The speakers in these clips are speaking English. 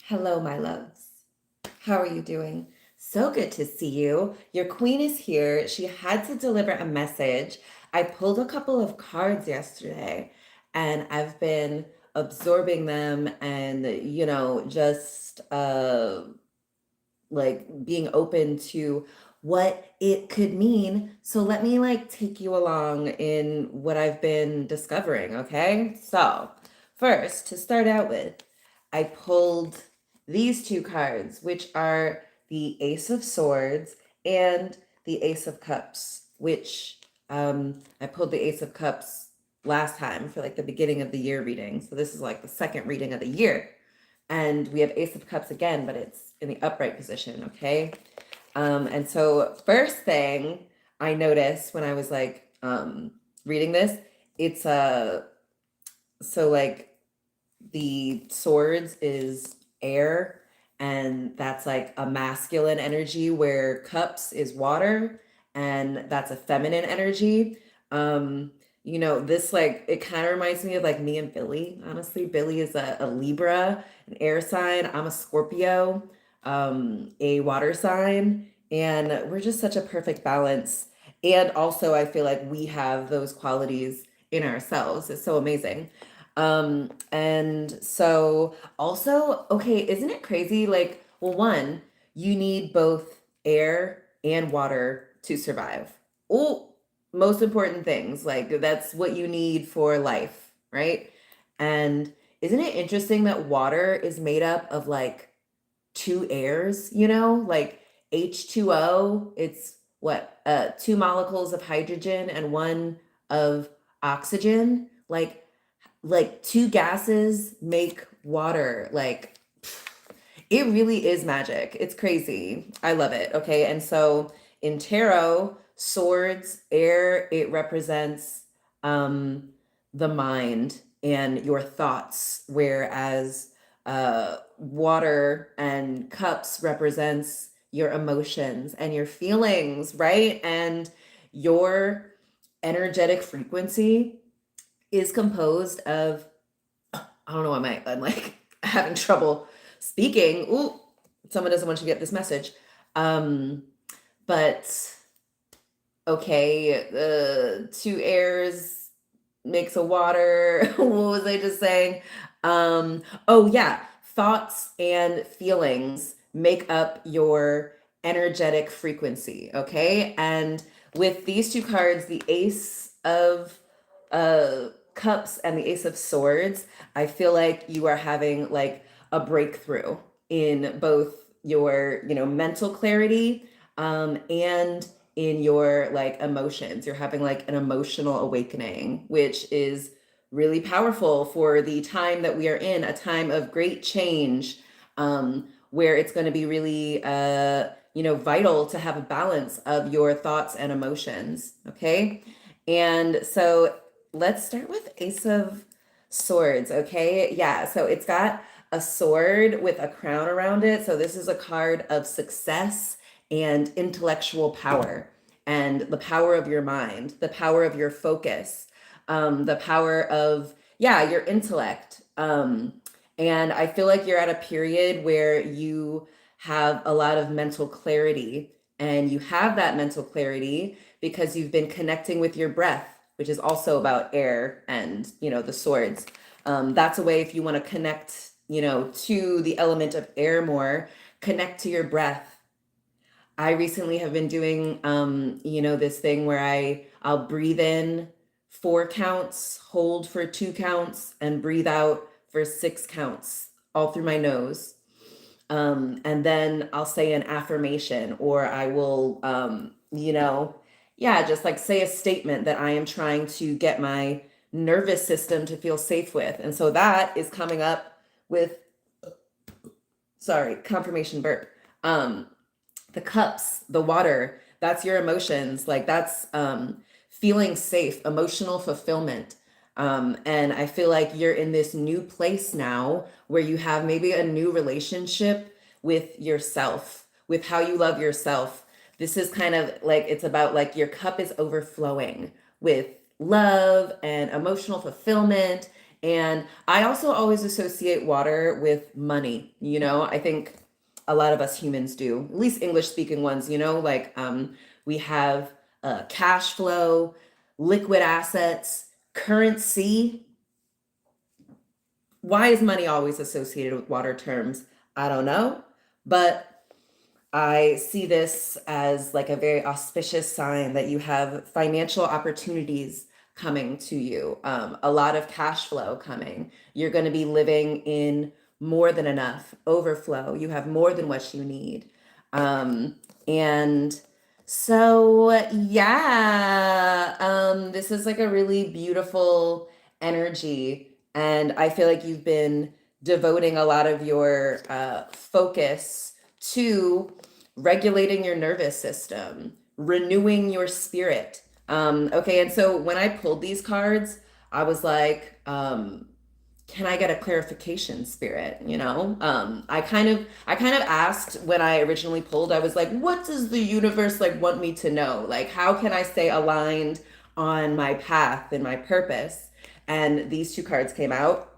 Hello, my loves. How are you doing? So good to see you. Your queen is here. She had to deliver a message. I pulled a couple of cards yesterday and I've been absorbing them and, just like being open to what it could mean. So let me like take you along in what I've been discovering, okay? So, first, to start out with, I pulled these two cards, which are the Ace of Swords and the Ace of Cups, which I pulled the Ace of Cups last time for like the beginning of the year reading. So this is like the second reading of the year. And we have Ace of Cups again, but it's in the upright position, okay? And so first thing I noticed when I was like reading this, it's so like the swords is air, and that's like a masculine energy, where cups is water, and that's a feminine energy. um this like it kind of reminds me of like me and Billy. Honestly, Billy is a Libra, an air sign. I'm a Scorpio, a water sign, and we're just such a perfect balance. And also I feel like we have those qualities in ourselves. It's so amazing. And so also, okay, isn't it crazy? Like, well, one, you need both air and water to survive. Oh, most important things. Like, that's what you need for life, right? And isn't it interesting that water is made up of like two airs, like H2O, it's what, two molecules of hydrogen and one of oxygen. Like two gases make water. Like it really is magic. It's crazy. I love it. Okay. And so in tarot, swords, air, it represents um the mind and your thoughts, whereas water and cups represents your emotions and your feelings, right? And your energetic frequency is composed of, I don't know why I'm like having trouble speaking. Ooh, someone doesn't want you to get this message. Um, but okay, two airs makes a water. What was I just saying? Oh yeah, thoughts and feelings make up your energetic frequency, okay? And with these two cards, the Ace of Cups and the Ace of Swords, I feel like you are having like a breakthrough in both your, mental clarity, and in your like emotions. You're having like an emotional awakening, which is really powerful for the time that we are in, a time of great change, where it's going to be really, vital to have a balance of your thoughts and emotions. Okay. And so let's start with Ace of Swords. Okay. Yeah. So it's got a sword with a crown around it. So this is a card of success and intellectual power, and the power of your mind, the power of your focus, the power of, yeah, your intellect. And I feel like you're at a period where you have a lot of mental clarity, and you have that mental clarity because you've been connecting with your breath, which is also about air and, the swords. That's a way, if you want to connect, to the element of air more, connect to your breath. I recently have been doing, this thing where I'll breathe in 4 counts, hold for 2 counts, and breathe out for 6 counts, all through my nose. And then I'll say an affirmation, or I will, yeah, just like say a statement that I am trying to get my nervous system to feel safe with. And so that is coming up with, sorry, confirmation burp. Um, the cups, the water, that's your emotions. Like that's feeling safe, emotional fulfillment. And I feel like you're in this new place now where you have maybe a new relationship with yourself, with how you love yourself. This is kind of like, it's about like your cup is overflowing with love and emotional fulfillment And I also always associate water with money. I think a lot of us humans do, at least English speaking ones, like we have cash flow, liquid assets, currency. Why is money always associated with water terms? I don't know. But I see this as like a very auspicious sign that you have financial opportunities coming to you, a lot of cash flow coming. You're going to be living in more than enough, overflow. You have more than what you need. And so, yeah, this is like a really beautiful energy. And I feel like you've been devoting a lot of your focus to regulating your nervous system, renewing your spirit. Okay, and so when I pulled these cards, I was like, can I get a clarification, spirit? I kind of asked when I originally pulled, I was like, what does the universe like want me to know? Like, how can I stay aligned on my path and my purpose? And these two cards came out.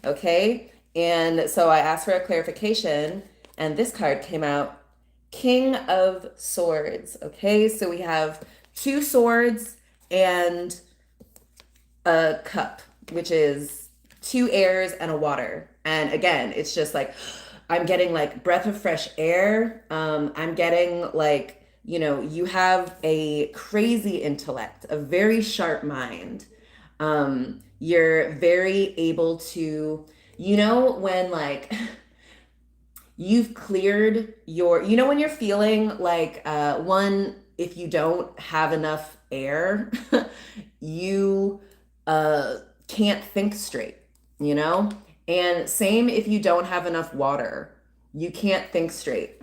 Okay. And so I asked for a clarification, and this card came out, King of Swords. Okay, so we have two swords and a cup, which is two airs and a water. And again, it's just like I'm getting like breath of fresh air. I'm getting like, you have a crazy intellect, a very sharp mind. You're very able to, when like you've cleared when you're feeling like if you don't have enough air, you can't think straight, you know? And same if you don't have enough water, you can't think straight.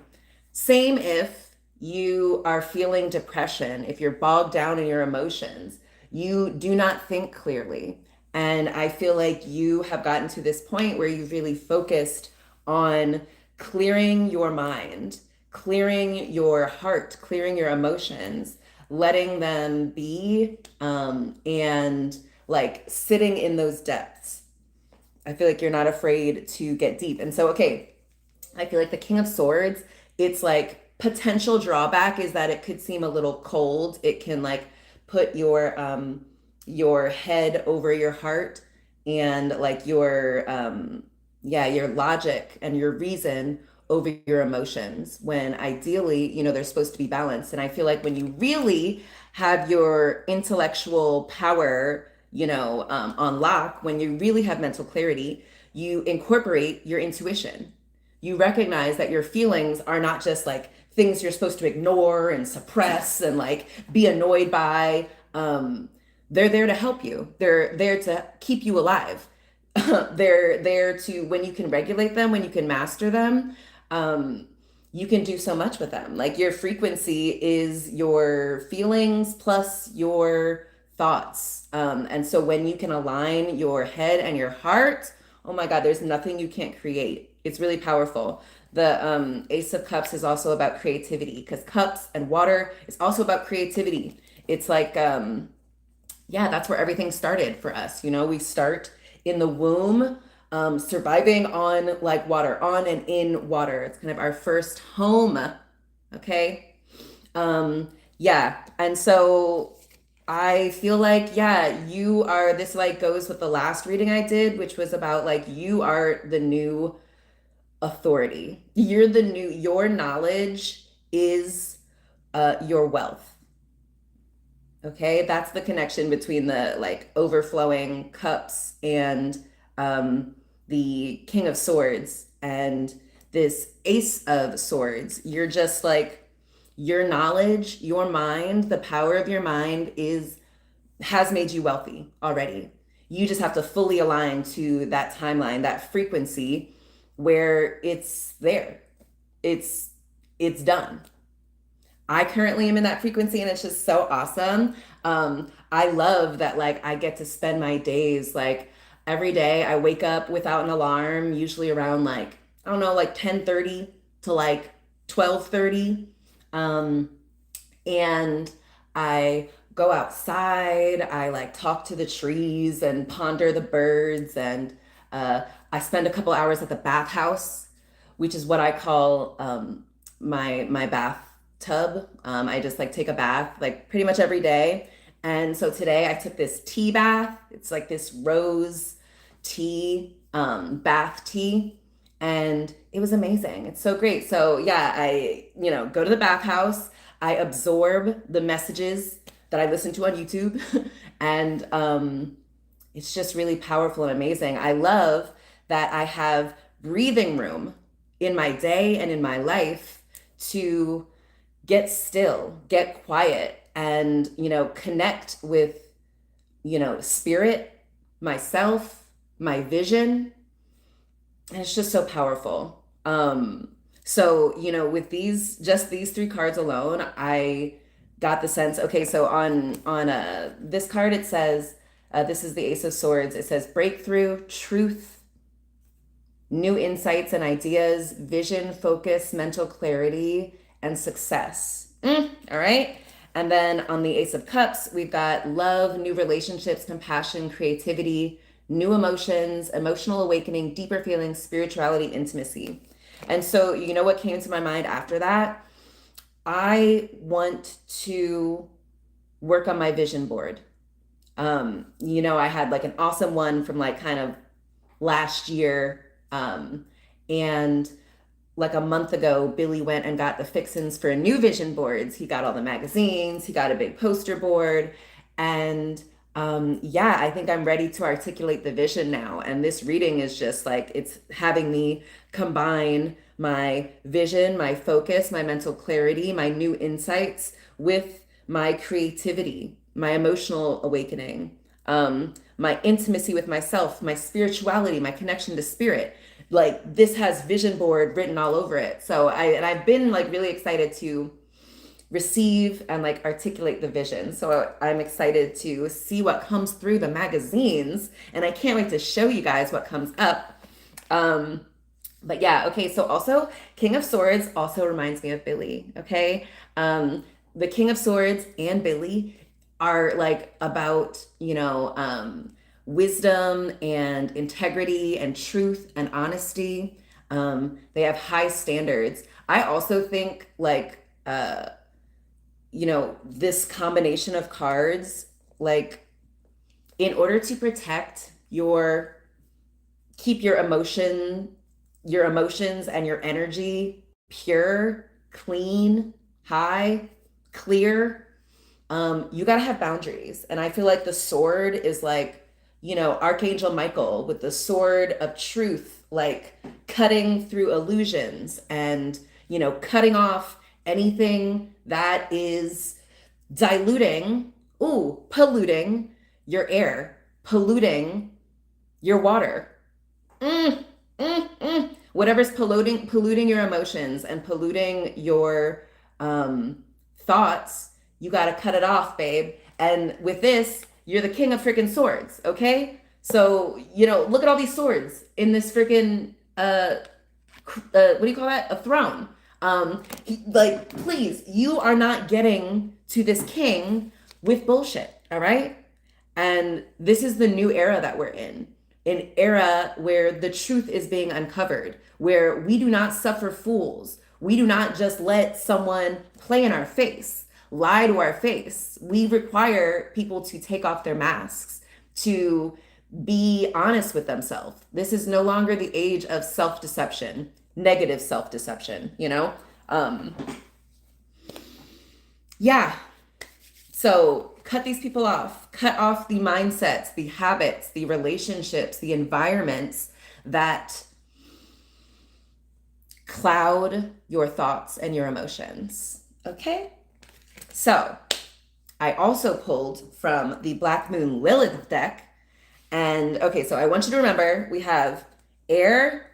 Same if you are feeling depression, if you're bogged down in your emotions, you do not think clearly. And I feel like you have gotten to this point where you've really focused on clearing your mind, clearing your heart, clearing your emotions, letting them be, and like sitting in those depths. I feel like you're not afraid to get deep. And so, okay, I feel like the King of Swords, it's like potential drawback is that it could seem a little cold. It can like put your head over your heart, and like your logic and your reason over your emotions, when ideally, they're supposed to be balanced. And I feel like when you really have your intellectual power, on lock, when you really have mental clarity, you incorporate your intuition. You recognize that your feelings are not just like things you're supposed to ignore and suppress and like be annoyed by. They're there to help you. They're there to keep you alive. They're there to, when you can regulate them, when you can master them, you can do so much with them. Like your frequency is your feelings plus your thoughts. And so when you can align your head and your heart, oh my God, there's nothing you can't create. It's really powerful. The Ace of Cups is also about creativity, because cups and water is also about creativity. It's like, yeah, that's where everything started for us. We start in the womb, surviving on like water, on and in water. It's kind of our first home. Okay. Yeah. And so I feel like, yeah, this like goes with the last reading I did, which was about like, you are the new authority. Your knowledge is your wealth. Okay, that's the connection between the like overflowing cups and the King of Swords and this Ace of Swords. You're just like, your knowledge, your mind, the power of your mind has made you wealthy already. You just have to fully align to that timeline, that frequency where it's there. It's done. I currently am in that frequency, and it's just so awesome. I love that like I get to spend my days like every day I wake up without an alarm, usually around like, I don't know, like 10:30 to like 12:30. And I go outside. I like talk to the trees and ponder the birds. And uh, I spend a couple hours at the bathhouse, which is what I call my bathtub. I just like take a bath like pretty much every day. And so today I took this tea bath. It's like this rose tea, bath tea. And it was amazing. It's so great. So yeah, go to the bathhouse. I absorb the messages that I listen to on YouTube, and it's just really powerful and amazing. I love that I have breathing room in my day and in my life to get still, get quiet, and connect with spirit, myself, my vision, and it's just so powerful. So, with these three cards alone, I got the sense, okay, so on this card it says, this is the Ace of Swords. It says breakthrough, truth, new insights and ideas, vision, focus, mental clarity, and success. All right. And then on the Ace of Cups, we've got love, new relationships, compassion, creativity, new emotions, emotional awakening, deeper feelings, spirituality, intimacy. And so, what came to my mind after that? I want to work on my vision board. I had like an awesome one from like kind of last year. And like a month ago, Billy went and got the fixins for new vision boards. He got all the magazines, he got a big poster board. And yeah, I think I'm ready to articulate the vision now. And this reading is just like, it's having me combine my vision, my focus, my mental clarity, my new insights with my creativity, my emotional awakening, my intimacy with myself, my spirituality, my connection to spirit. Like this has vision board written all over it. So I've been like really excited to receive and like articulate the vision. So I'm excited to see what comes through the magazines, and I can't wait to show you guys what comes up. But yeah, okay, so also King of Swords also reminds me of Billy, okay? The King of Swords and Billy are like about, wisdom and integrity and truth and honesty. They have high standards. I also think like, this combination of cards, like in order to protect keep your emotions and your energy pure, clean, high, clear, you got to have boundaries. And I feel like the sword is like, Archangel Michael with the sword of truth, like cutting through illusions and, cutting off anything that is polluting your air, polluting your water. Whatever's polluting your emotions and polluting your thoughts, you got to cut it off, babe. And with this, you're the king of freaking swords, okay? So, look at all these swords in this freaking, what do you call that? A throne. Like, please, you are not getting to this king with bullshit, all right? And this is the new era that we're in, an era where the truth is being uncovered, where we do not suffer fools. We do not just let someone play in our face, lie to our face. We require people to take off their masks, to be honest with themselves. This is no longer the age of self-deception, negative self-deception, Yeah. So cut these people off. Cut off the mindsets, the habits, the relationships, the environments that cloud your thoughts and your emotions. Okay? So I also pulled from the Black Moon Lilith deck. And okay, so I want you to remember we have air,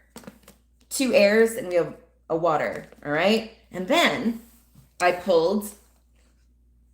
2 airs, and we have a water. All right? And then I pulled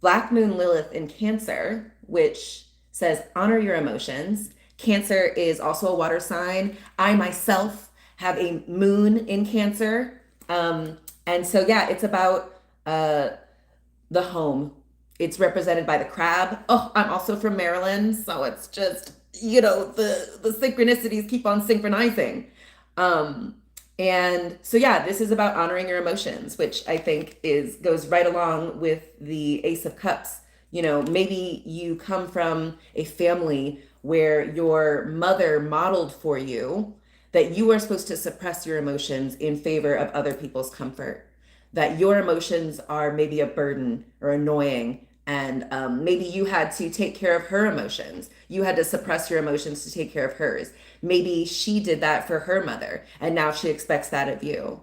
Black Moon Lilith in Cancer, which says honor your emotions. Cancer is also a water sign. I myself have a moon in Cancer. And so, yeah, it's about the home. It's represented by the crab. Oh, I'm also from Maryland, so it's just, the synchronicities keep on synchronizing. Um, and so yeah, this is about honoring your emotions, which I think is goes right along with the Ace of Cups. Maybe you come from a family where your mother modeled for you that you are supposed to suppress your emotions in favor of other people's comfort, that your emotions are maybe a burden or annoying. And maybe you had to take care of her emotions. You had to suppress your emotions to take care of hers. Maybe she did that for her mother, and now she expects that of you.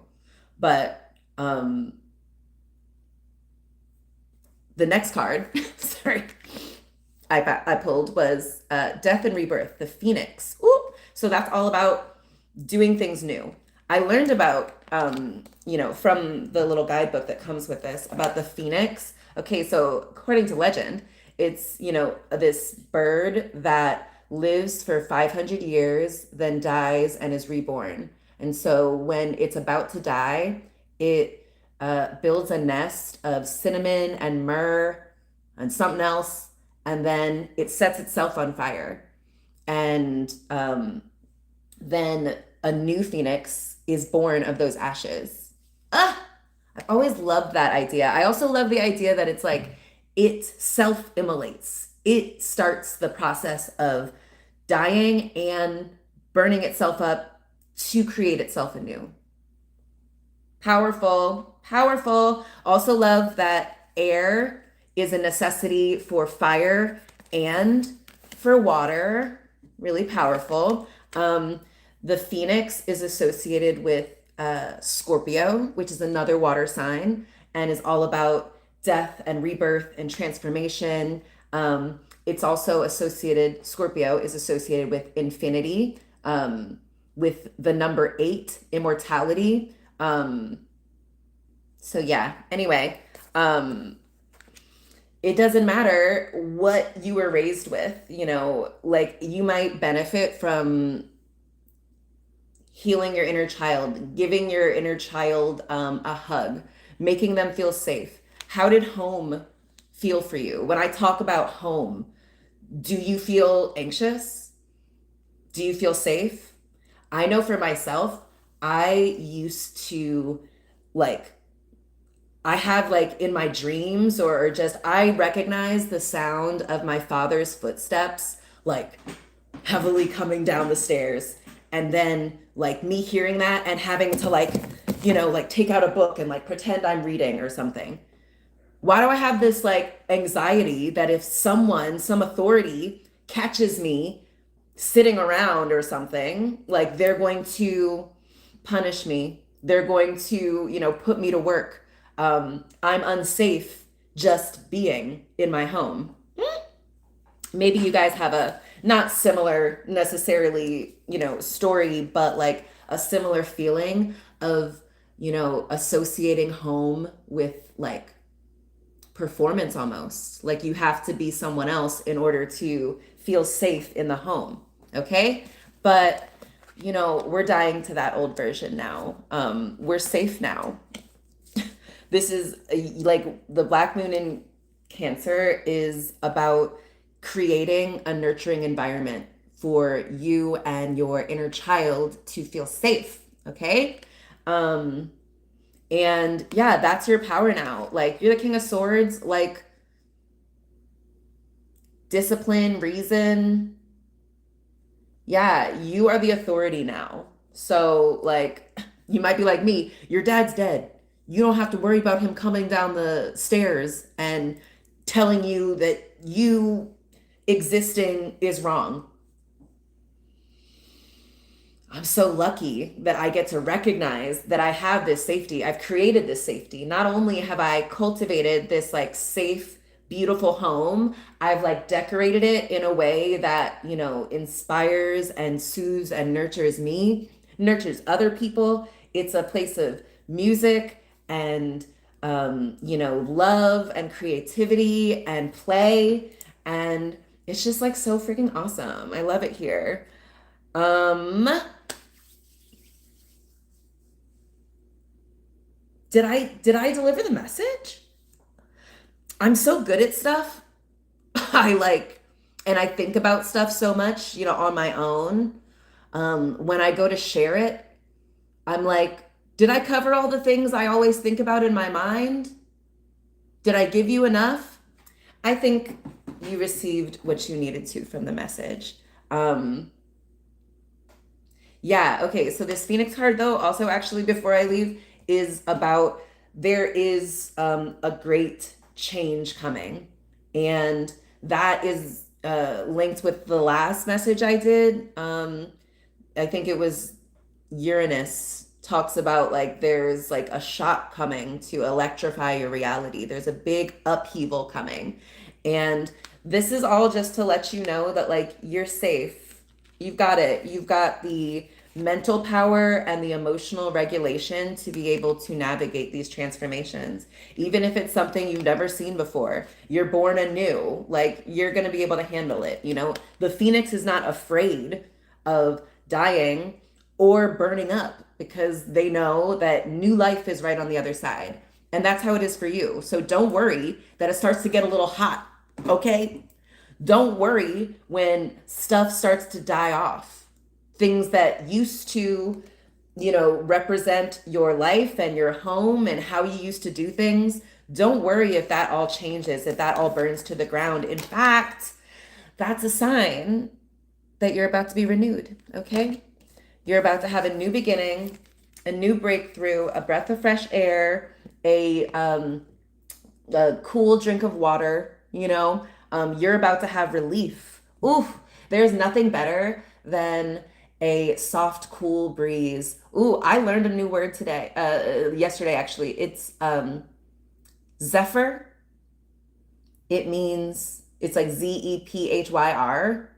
But the next card, sorry, I pulled was Death and Rebirth, the Phoenix. Ooh, so that's all about doing things new. I learned about, from the little guidebook that comes with this about the Phoenix. Okay, so according to legend, it's, this bird that lives for 500 years, then dies and is reborn. And so when it's about to die, it builds a nest of cinnamon and myrrh and something else, and then it sets itself on fire. And then a new phoenix is born of those ashes. Ah, I always loved that idea. I also love the idea that it's like it self immolates. It starts the process of dying and burning itself up to create itself anew. Powerful, powerful. Also love that air is a necessity for fire and for water. Really powerful. The phoenix is associated with Scorpio, which is another water sign and is all about death and rebirth and transformation. It's also associated, Scorpio is associated with infinity, with the number 8, immortality. So yeah, anyway, it doesn't matter what you were raised with, like you might benefit from healing your inner child, giving your inner child a hug, making them feel safe. How did home feel for you? When I talk about home, do you feel anxious? Do you feel safe? I know for myself, I used to like I have like in my dreams or just I recognize the sound of my father's footsteps like heavily coming down the stairs, and then like me hearing that and having to like take out a book and like pretend I'm reading or something. Why do I have this like anxiety that if someone, some authority catches me sitting around or something, like they're going to punish me. They're going to, put me to work. I'm unsafe just being in my home. Maybe you guys have a not similar necessarily, story, but like a similar feeling of, associating home with like performance almost. Like you have to be someone else in order to feel safe in the home. Okay. But, we're dying to that old version now. We're safe now. This is like the Black Moon in Cancer is about creating a nurturing environment for you and your inner child to feel safe. Okay. And yeah, that's your power now. Like you're the King of Swords, like discipline, reason. Yeah, you are the authority now. So like you might be like me, your dad's dead. You don't have to worry about him coming down the stairs and telling you that you existing is wrong. I'm so lucky that I get to recognize that I have this safety. I've created this safety. Not only have I cultivated this like safe, beautiful home, I've like decorated it in a way that, inspires and soothes and nurtures me, nurtures other people. It's a place of music and, love and creativity and play. And it's just like so freaking awesome. I love it here. Um, did I deliver the message? I'm so good at stuff. I like, and I think about stuff so much, on my own. When I go to share it, I'm like, did I cover all the things I always think about in my mind? Did I give you enough? I think you received what you needed to from the message. Um, yeah, okay. So this Phoenix card, though, also actually before I leave, is about there is a great change coming. And that is linked with the last message I did. I think it was Uranus talks about like there's like a shock coming to electrify your reality. There's a big upheaval coming. And this is all just to let you know that like you're safe. You've got it. You've got the mental power and the emotional regulation to be able to navigate these transformations. Even if it's something you've never seen before, you're born anew, like you're going to be able to handle it. The phoenix is not afraid of dying or burning up because they know that new life is right on the other side. And that's how it is for you. So don't worry that it starts to get a little hot, okay? Don't worry when stuff starts to die off. Things that used to, represent your life and your home and how you used to do things. Don't worry if that all changes, if that all burns to the ground. In fact, that's a sign that you're about to be renewed, okay? You're about to have a new beginning, a new breakthrough, a breath of fresh air, a cool drink of water, you're about to have relief. Ooh, there's nothing better than a soft, cool breeze. Ooh, I learned a new word yesterday actually. It's zephyr. It's like Zephyr.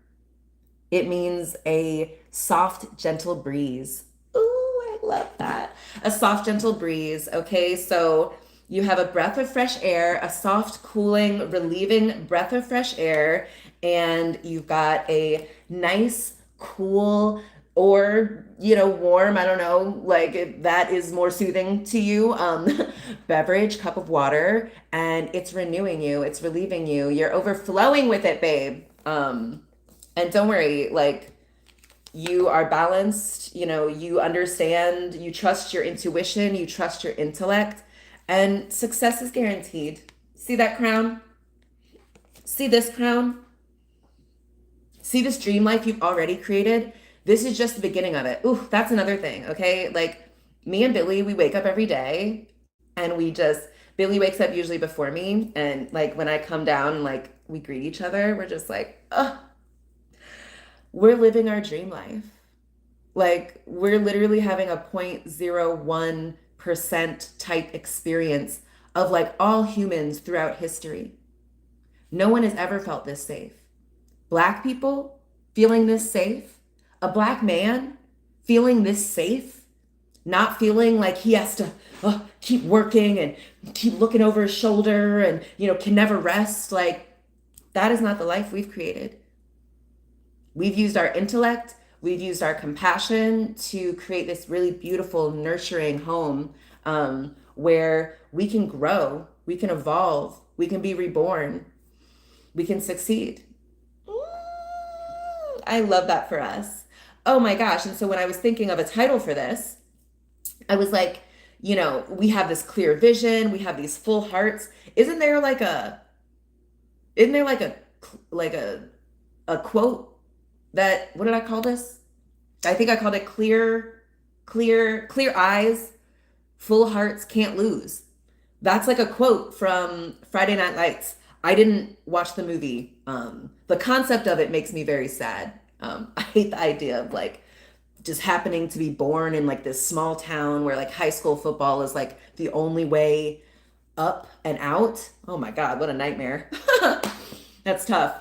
It means a soft, gentle breeze. Ooh, I love that. A soft, gentle breeze. Okay, so you have a breath of fresh air, a soft, cooling, relieving breath of fresh air, and you've got a nice, cool, or warm, I don't know, like if that is more soothing to you, beverage, cup of water, and it's renewing you, it's relieving you, you're overflowing with it, babe. And don't worry, like you are balanced, you understand, you trust your intuition, you trust your intellect, and success is guaranteed. See that crown? See this crown? See this dream life you've already created? This is just the beginning of it. Ooh, that's another thing, okay? Like me and Billy, we wake up every day and Billy wakes up usually before me. And like when I come down and like we greet each other, we're just like, oh, we're living our dream life. Like we're literally having a 0.01% type experience of like all humans throughout history. No one has ever felt this safe. Black people feeling this safe, a black man feeling this safe, not feeling like he has to keep working and keep looking over his shoulder and, can never rest. Like that is not the life we've created. We've used our intellect, we've used our compassion to create this really beautiful, nurturing home where we can grow, we can evolve, we can be reborn, we can succeed. I love that for us. Oh my gosh. And so when I was thinking of a title for this, I was like, we have this clear vision, we have these full hearts. Isn't there like a quote that, what did I call this? I think I called it clear eyes, full hearts can't lose. That's like a quote from Friday Night Lights. I didn't watch the movie. The concept of it makes me very sad. I hate the idea of like just happening to be born in like this small town where like high school football is like the only way up and out. Oh my God, what a nightmare. That's tough.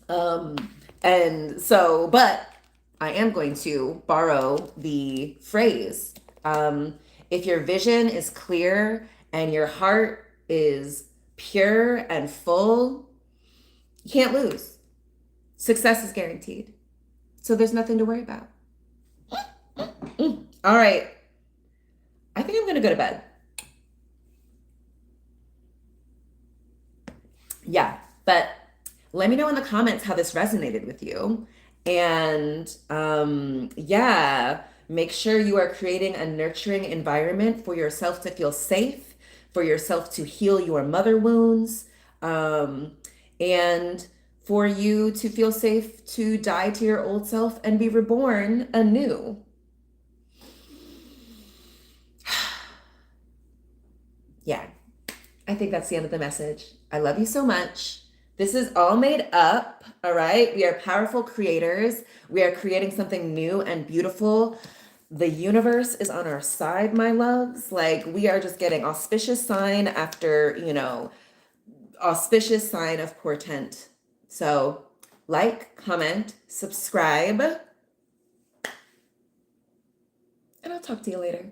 And so, but I am going to borrow the phrase. If your vision is clear and your heart is pure and full, you can't lose. Success is guaranteed. So there's nothing to worry about. All right. I think I'm going to go to bed. But let me know in the comments how this resonated with you. And yeah, make sure you are creating a nurturing environment for yourself to feel safe, for yourself to heal your mother wounds, um, and for you to feel safe to die to your old self and be reborn anew. Yeah, I think that's the end of the message. I love you so much. This is all made up, all right? We are powerful creators. We are creating something new and beautiful. The universe is on our side, my loves. Like, we are just getting auspicious sign after, auspicious sign of portent. So, like, comment, subscribe, and I'll talk to you later.